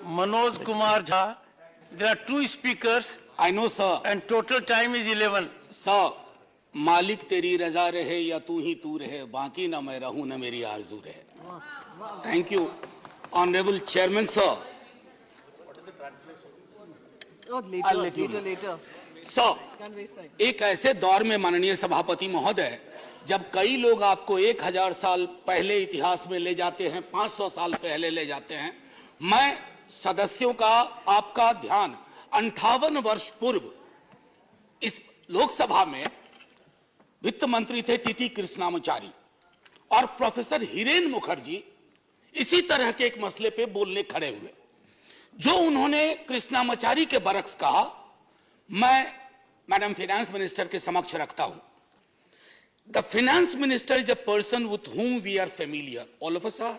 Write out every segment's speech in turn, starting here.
Manoj Kumar Jha. There are two speakers. I know, sir. And total time is 11. Sir, मालिक तेरी रजा रहे या तू ही तू रहे, बाकी ना मैं रहूं ना मेरी आरज़ू रहे. Thank you, Honorable Chairman, sir. What is the translation? I'll let you know. Sir, एक ऐसे दौर में माननीय सभापति महोदय, जब कई लोग आपको 1000 साल पहले इतिहास में ले जाते हैं, 500 साल पहले ले जाते हैं, मैं सदस्यों का आपका ध्यान 58 वर्ष पूर्व इस लोकसभा में वित्त मंत्री थे टीटी कृष्णामाचारी और प्रोफेसर हिरेन मुखर्जी इसी तरह के एक मसले पे बोलने खड़े हुए. जो उन्होंने कृष्णामाचारी के बरक्स कहा, मैं मैडम फाइनेंस मिनिस्टर के समक्ष रखता हूं. The finance minister is a person with whom we are familiar, all of us are.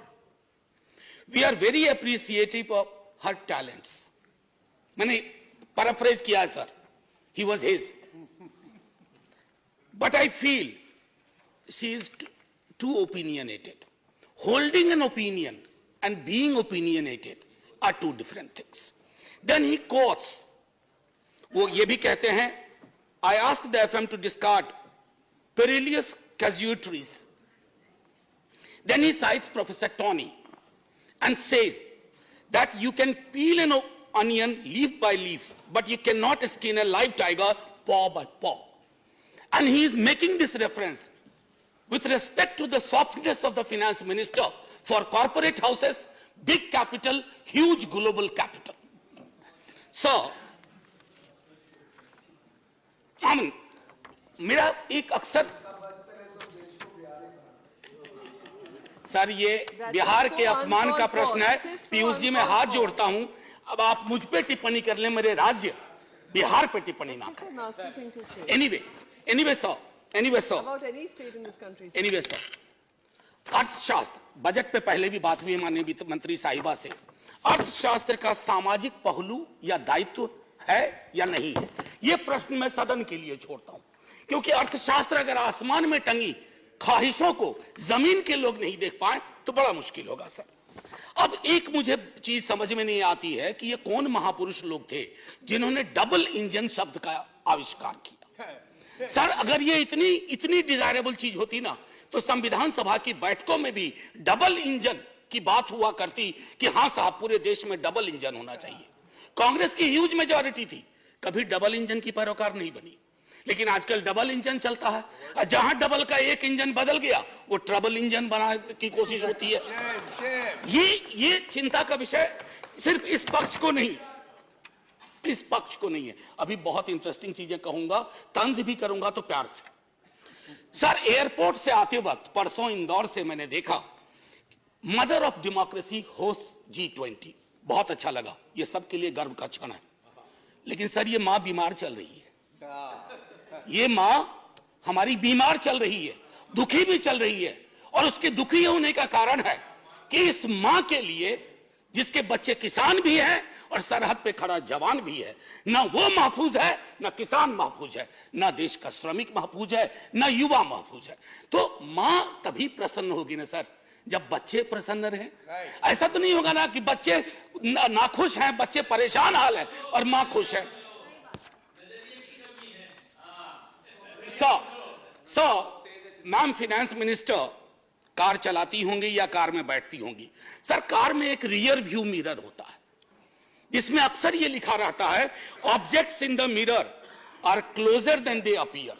We are very appreciative of her talents. मैंने पैराफ्रेज किया है sir, he was his. But I feel she is too opinionated. Holding an opinion and being opinionated are two different things. Then he quotes, वो ये भी कहते हैं, I asked the FM to discard perilous casualties. Then he cites Professor Tony and says that you can peel an onion leaf by leaf, but you cannot skin a live tiger paw by paw. And he is making this reference with respect to the softness of the finance minister for corporate houses, big capital, huge global capital. So, मेरा एक अक्सर sir ये बिहार के अपमान का प्रश्न है. पीयूष जी मैं हाथ जोड़ता हूं, अब आप मुझ पे टिप्पणी कर लें, मेरे राज्य बिहार पे टिप्पणी ना करें. Anyway, sir. About any state in this country. Anyway, sir. अर्थशास्त्र, बजट पे पहले भी बात हुई माननीय वित्त मंत्री साहिबा से. अर्थशास्त्र का सामाजिक पहलू या दायित्व है या नहीं है, यह प्रश्न मैं सदन के लिए छोड़ता हूं, क्योंकि अर्थशास्त्र अगर आसमान में टंगी ख्वाहिशों को जमीन के लोग नहीं देख पाए तो बड़ा मुश्किल होगा सर. अब एक मुझे चीज समझ में नहीं आती है कि ये कौन महापुरुष लोग थे जिन्होंने डबल इंजन शब्द का आविष्कार किया. सर अगर ये इतनी डिजायरेबल चीज होती ना, तो संविधान सभा की बैठकों में भी डबल इंजन की बात हुआ करती कि हां साहब पूरे देश में डबल इंजन होना चाहिए. कांग्रेस की ह्यूज मेजॉरिटी थी, कभी डबल इंजन की पैरोकार नहीं बनी. लेकिन आजकल डबल इंजन चलता है, जहां डबल का एक इंजन बदल गया वो ट्रबल इंजन बनाने की कोशिश होती है. ये चिंता का विषय सिर्फ इस पक्ष को नहीं, इस पक्ष को नहीं है. अभी बहुत इंटरेस्टिंग चीजें कहूंगा, तंज भी करूंगा तो प्यार से. सर एयरपोर्ट से आते वक्त परसों इंदौर से मैंने देखा mother of democracy host G20, बहुत अच्छा लगा, ये सबके लिए गर्व का क्षण है. लेकिन सर ये मां बीमार चल रही है, ये मां हमारी बीमार चल रही है, दुखी भी चल रही है. और उसके दुखी होने का कारण है कि इस मां के लिए जिसके बच्चे किसान भी हैं और सरहद पे खड़ा जवान भी है, ना वो महफूज है, ना किसान महफूज है, ना देश का श्रमिक महफूज है, ना युवा महफूज है. तो मां तभी प्रसन्न होगी ना सर जब बच्चे प्रसन्न रहे. ऐसा तो नहीं होगा ना कि बच्चे नाखुश हैं, बच्चे परेशान हाल है और मां खुश है. मैम फाइनेंस मिनिस्टर कार चलाती होंगी या कार में बैठती होंगी. सर कार में एक रियर व्यू मिरर होता है जिसमें अक्सर ये लिखा रहता है objects in the mirror are closer than they appear.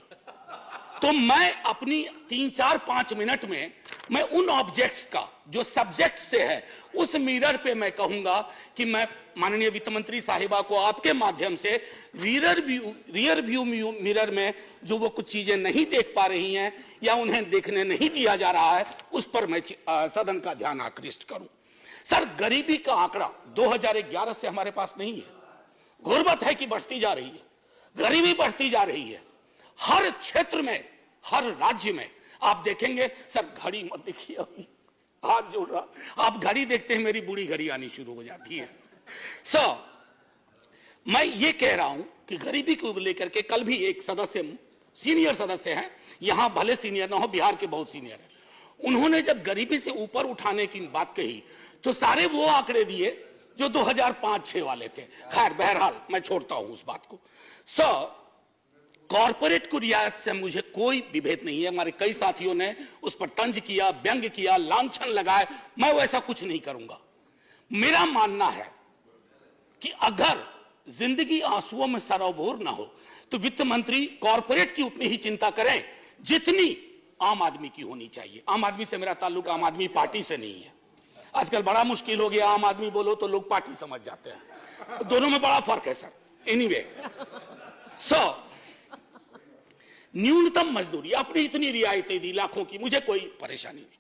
तो मैं अपनी 3-4-5 मिनट में मैं उन ऑब्जेक्ट्स का जो सब्जेक्ट से है उस मिरर पे मैं कहूंगा कि मैं माननीय वित्त मंत्री साहिबा को आपके माध्यम से रियर व्यू मिरर में जो वो कुछ चीजें नहीं देख पा रही हैं या उन्हें देखने नहीं दिया जा रहा है उस पर मैं सदन का ध्यान आकृष्ट करूं. सर गरीबी का आंकड़ा 2011 से हमारे पास नहीं है. गुर्बत है कि बढ़ती जा रही है, गरीबी बढ़ती जा रही है हर क्षेत्र में, हर राज्य में. आप देखेंगे सर, घड़ी मत देखिए, अभी हाथ जोड़ रहा, आप घड़ी देखते हैं मेरी बूढ़ी घड़ी आनी शुरू हो जाती है. सर मैं ये कह रहा हूं कि गरीबी को लेकर के कल भी एक सदस्य, सीनियर सदस्य हैं, यहां भले सीनियर ना हो, बिहार के बहुत सीनियर हैं, उन्होंने जब गरीबी से ऊपर उठाने की बात कही तो सारे वो आंकड़े दिए जो 2005-6 वाले थे। खैर बहरहाल मैं छोड़ता हूं उस बात को। कॉर्पोरेट को रियायत से मुझे कोई विभेद नहीं है। हमारे कई साथियों ने उस पर तंज किया, व्यंग किया, लांछन लगाए। मैं वैसा कुछ नहीं करूंगा। मेरा मानना है कि अगर जिंदगी आंसुओं में सरोबोर ना हो तो वित्त मंत्री कॉर्पोरेट की उतनी ही चिंता करें जितनी आम आदमी की होनी चाहिए। आम आदमी से मेरा ताल्लुक आम आदमी पार्टी से नहीं है। आजकल बड़ा मुश्किल हो गया, आम आदमी बोलो तो लोग पार्टी समझ जाते हैं। दोनों में बड़ा फर्क है सर। एनीवे, न्यूनतम मजदूरी आपने इतनी रियायतें दी लाखों की, मुझे कोई परेशानी नहीं,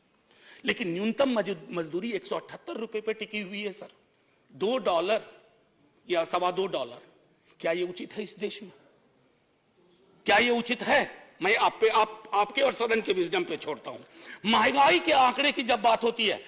लेकिन न्यूनतम मजदूरी 178 रुपए पे टिकी हुई है सर। $2 या $2.25, क्या ये उचित है इस देश में? क्या ये उचित है? मैं आपके और सदन के विजडम पे छोड़ता हूं। महंगाई के आंकड़े की जब बात होती है,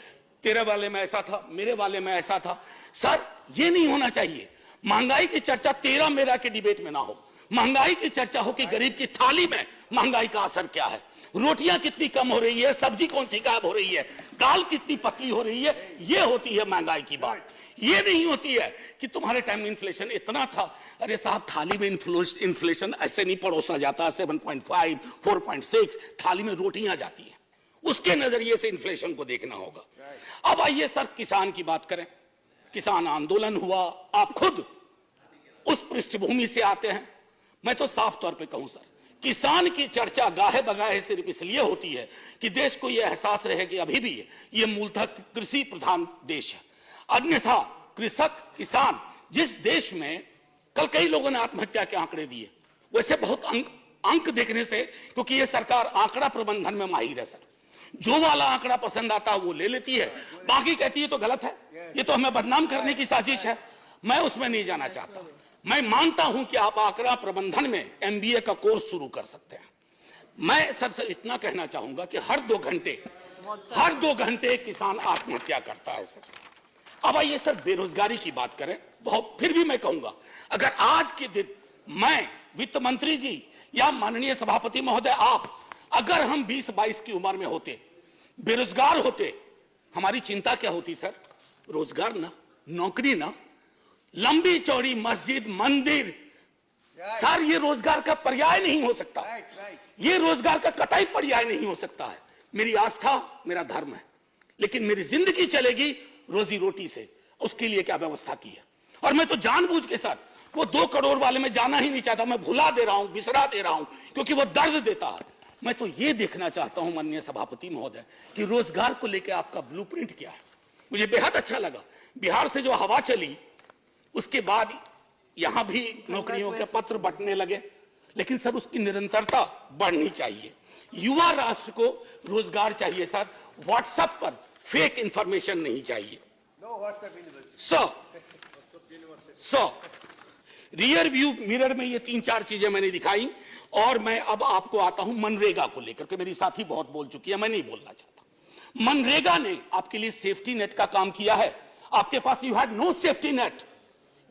तेरे वाले में ऐसा था, मेरे वाले में ऐसा था, सर ये नहीं होना चाहिए। महंगाई की चर्चा तेरा मेरा के डिबेट में ना हो। महंगाई की चर्चा हो कि गरीब की थाली में महंगाई का असर क्या है, रोटियां कितनी कम हो रही है, सब्जी कौन सी गायब हो रही है, दाल कितनी पतली हो रही है। ये होती है महंगाई की बात। ये नहीं होती है कि तुम्हारे टाइम में इन्फ्लेशन इतना था। अरे साहब, थाली में इन्फ्लेशन ऐसे नहीं परोसा जाता। 7.5, 4.6 थाली में रोटियां जाती हैं। उसके नजरिए से इन्फ्लेशन को देखना होगा। अब आइए सर किसान की बात करें। किसान आंदोलन हुआ, आप खुद उस पृष्ठभूमि से आते हैं। मैं तो साफ तौर पे कहूं सर, किसान की चर्चा गाहे बगाहे सिर्फ इसलिए होती है कि देश को यह एहसास रहे कि अभी भी ये मूलतः कृषि प्रधान देश है। अन्यथा कृषक किसान जिस देश में कल कई लोगों ने आत्महत्या के आंकड़े दिए, वैसे बहुत अंक देखने से, क्योंकि ये सरकार आंकड़ा प्रबंधन में माहिर है सर, जो वाला आंकड़ा पसंद आता है वो ले लेती है, बाकी कहती है तो गलत है, ये तो हमें बदनाम करने की साजिश है। मैं उसमें नहीं जाना चाहता। मैं मानता हूं कि आप आंकड़ा प्रबंधन में MBA का कोर्स शुरू कर सकते हैं। मैं सर इतना कहना चाहूंगा कि हर 2 घंटे किसान आत्महत्या करता है सर। अब आइए सर बेरोजगारी की बात करें। बहुत फिर भी मैं कहूंगा, अगर आज के दिन मैं, वित्त मंत्री जी या माननीय सभापति महोदय आप, अगर हम 20-22 की उम्र में होते, बेरोजगार होते, हमारी चिंता क्या होती सर? रोजगार ना, नौकरी ना, लंबी चौड़ी मस्जिद, मंदिर। सर ये रोजगार का पर्याय नहीं हो सकता। ये रोजगार का कतई पर्याय नहीं हो सकता है। मेरी आस्था मेरा धर्म है, लेकिन मेरी जिंदगी चलेगी रोजी रोटी से। उसके लिए क्या व्यवस्था की है? और मैं तो जानबूझ के सर वो 2 करोड़ वाले में जाना ही नहीं चाहता। मैं भुला दे रहा हूं, बिसरा दे रहा हूं, क्योंकि वो दर्द देता है। मैं तो ये देखना चाहता हूं माननीय सभापति महोदय कि रोजगार को लेकर आपका ब्लूप्रिंट क्या है। मुझे बेहद अच्छा लगा बिहार से जो हवा चली, उसके बाद यहां भी नौकरियों के पत्र बंटने लगे, लेकिन सर उसकी निरंतरता बढ़नी चाहिए। युवा राष्ट्र को रोजगार चाहिए सर, व्हाट्सएप पर फेक इंफॉर्मेशन नहीं चाहिए। रियर व्यू मिरर में ये 3-4 चीजें मैंने दिखाई। और मैं अब आपको आता हूं मनरेगा को लेकर के। मेरी साथी बहुत बोल चुकी है, मैं नहीं बोलना चाहता। मनरेगा ने आपके लिए सेफ्टी नेट का काम किया है। आपके पास you had no safety net,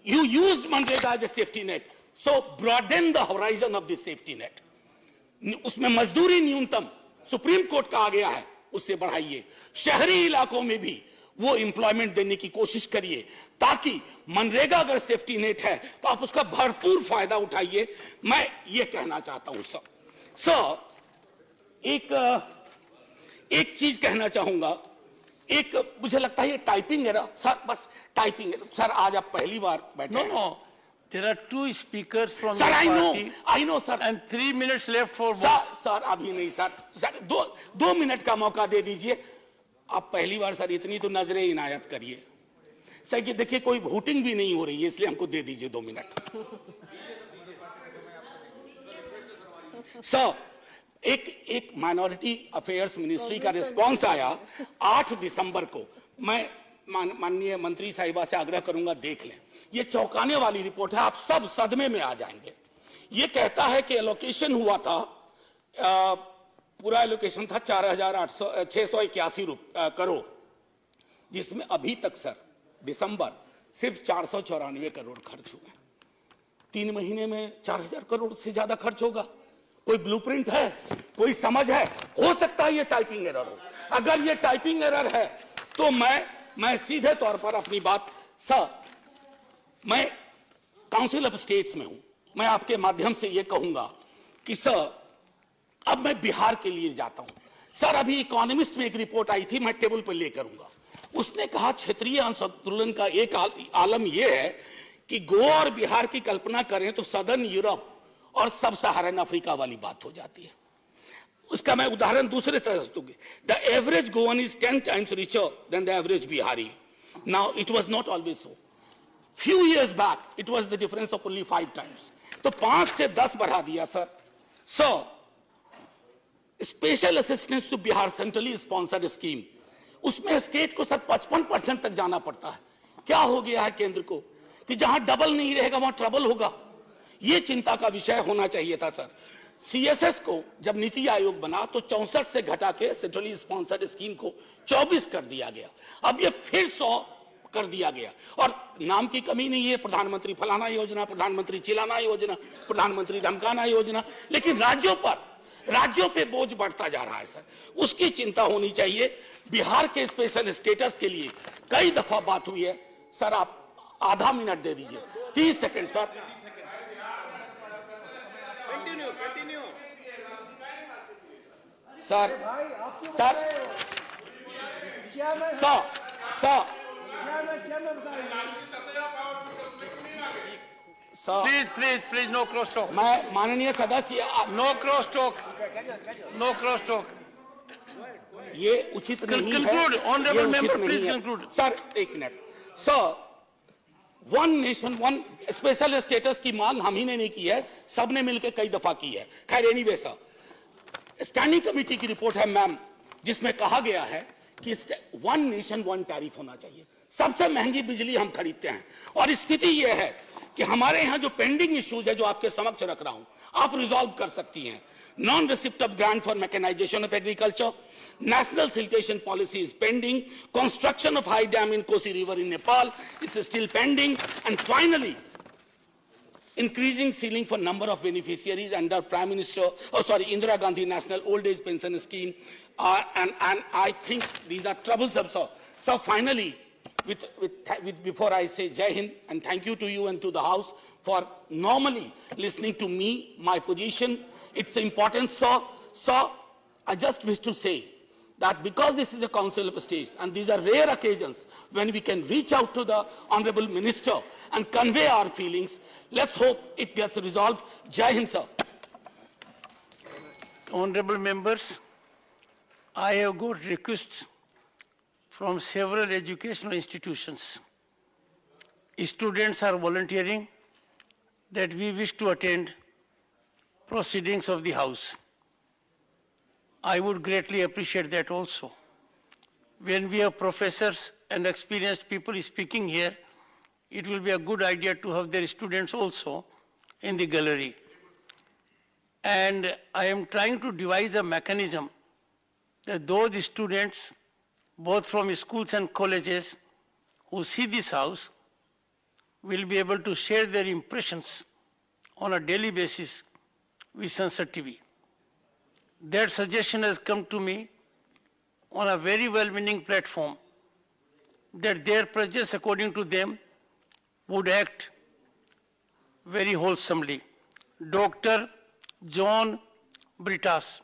you used MNREGA as a safety net, so broaden the horizon of this safety net. उसमें मजदूरी न्यूनतम सुप्रीम कोर्ट का आ गया है, उससे बढ़ाइए। शहरी इलाकों में भी वो एम्प्लॉयमेंट देने की कोशिश करिए, ताकि मनरेगा अगर सेफ्टी नेट है तो आप उसका भरपूर फायदा उठाइए। मैं ये कहना चाहता हूं सर एक चीज कहना चाहूंगा। एक मुझे लगता है ये टाइपिंग एरर सर, बस टाइपिंग एरर सर। आज आप पहली बार बैठे हैं। No, there are 2 speakers from sir the party I know sir. and 3 minutes left for both. Sir अभी नहीं सर 2 मिनट का मौका दे दीजिए। आप पहली बार सर इतनी तो नजरें इनायत करिए सर कि देखिए कोई वोटिंग भी नहीं हो रही है, इसलिए हमको दे दीजिए 2 मिनट। सर एक माइनॉरिटी अफेयर्स मिनिस्ट्री का रिस्पांस आया 8 दिसंबर को। मैं माननीय मंत्री साहिबा से आग्रह करूंगा देख लें, ये चौंकाने वाली रिपोर्ट है, आप सब सदमे में आ जाएंगे। ये कहता है कि एलोकेशन हुआ था, पूरा एलोकेशन था 4,681 करोड़, जिसमें अभी तक सर दिसंबर सिर्फ 494 करोड़ खर्च हुए। 3 महीने में 4,000 करोड़ से ज्यादा खर्च होगा। कोई ब्लूप्रिंट है, कोई समझ है? हो सकता है ये टाइपिंग एरर हो। अगर ये टाइपिंग एरर है तो मैं सीधे तौर पर अपनी बात सर, मैं काउंसिल ऑफ स्टेट्स में हूं, मैं आपके माध्यम से ये कहूंगा कि सर अब मैं बिहार के लिए जाता हूं। सर अभी इकोनॉमिस्ट में एक रिपोर्ट आई थी, मैं टेबल पर ले करूंगा। उसने कहा क्षेत्रीय असंतुलन का एक आलम यह है कि गोवा और बिहार की कल्पना करें तो सदर्न यूरोप और सब सहारन अफ्रीका वाली बात हो जाती है। उसका मैं उदाहरण दूसरे तरह से दूंगी। The average Goan is 10 times richer than the average Bihari. Now it was not always so. Few years back it was the difference of only 5 times. तो 5 से 10 बढ़ा दिया sir. Sir special assistance to Bihar centrally sponsored scheme, उसमें state को sir 55% तक जाना पड़ता है। क्या हो गया है केंद्र को कि जहां डबल नहीं रहेगा वहां ट्रबल होगा। यह चिंता का विषय होना चाहिए था सर। सीएसएस को जब नीति आयोग बना तो 64 से घटा के सेंट्रली स्पॉन्सर्ड स्कीम को 24 कर दिया गया। अब ये फिर 100 कर दिया गया और नाम की कमी नहीं है, प्रधानमंत्री फलाना योजना, प्रधानमंत्री चिलाना योजना, प्रधानमंत्री धमकाना योजना, लेकिन राज्यों पे बोझ बढ़ता जा रहा है सर। उसकी चिंता होनी चाहिए। बिहार के स्पेशल स्टेटस के लिए कई दफा बात हुई है सर, आप आधा मिनट दे दीजिए, 30 second sir. Sir Please, no cross talk. मैं माननीय सदस्य, No cross talk. No cross talk. ये उचित नहीं है। Conclude, honorable ये उचित member, नहीं please है। conclude. सर एक minute. Sir one nation one special status की मांग हम ही ने नहीं की है, सबने मिलकर कई दफा की है। खैर एनीवे सर, स्टैंडिंग कमेटी की रिपोर्ट है मैम, जिसमें कहा गया है कि वन नेशन वन टैरिफ होना चाहिए। सबसे महंगी बिजली हम खरीदते हैं और स्थिति यह है कि हमारे यहां जो पेंडिंग इश्यूज है जो आपके समक्ष रख रहा हूं, आप रिजॉल्व कर सकती हैं। Non receipt of grant for mechanisation of agriculture, national siltation policy is pending, construction of high dam in Kosi river in Nepal is still pending, and finally increasing ceiling for number of beneficiaries under Indira Gandhi National Old Age Pension Scheme, and I think these are troublesome. So finally, before I say Jai Hind and thank you to you and to the House for normally listening to me, my position, its importance. So I just wish to say that because this is a Council of States and these are rare occasions when we can reach out to the Honorable Minister and convey our feelings, let's hope it gets resolved. Jai Hind, sir. Honorable members, I have got requests from several educational institutions. Students are volunteering that we wish to attend proceedings of the House. I would greatly appreciate that also. When we have professors and experienced people speaking here, it will be a good idea to have their students also in the gallery. And I am trying to devise a mechanism that those students, both from schools and colleges, who see this house, will be able to share their impressions on a daily basis with Sansad TV. That suggestion has come to me on a very well-meaning platform that their presence, according to them, would act very wholesomely. Dr. John Britas.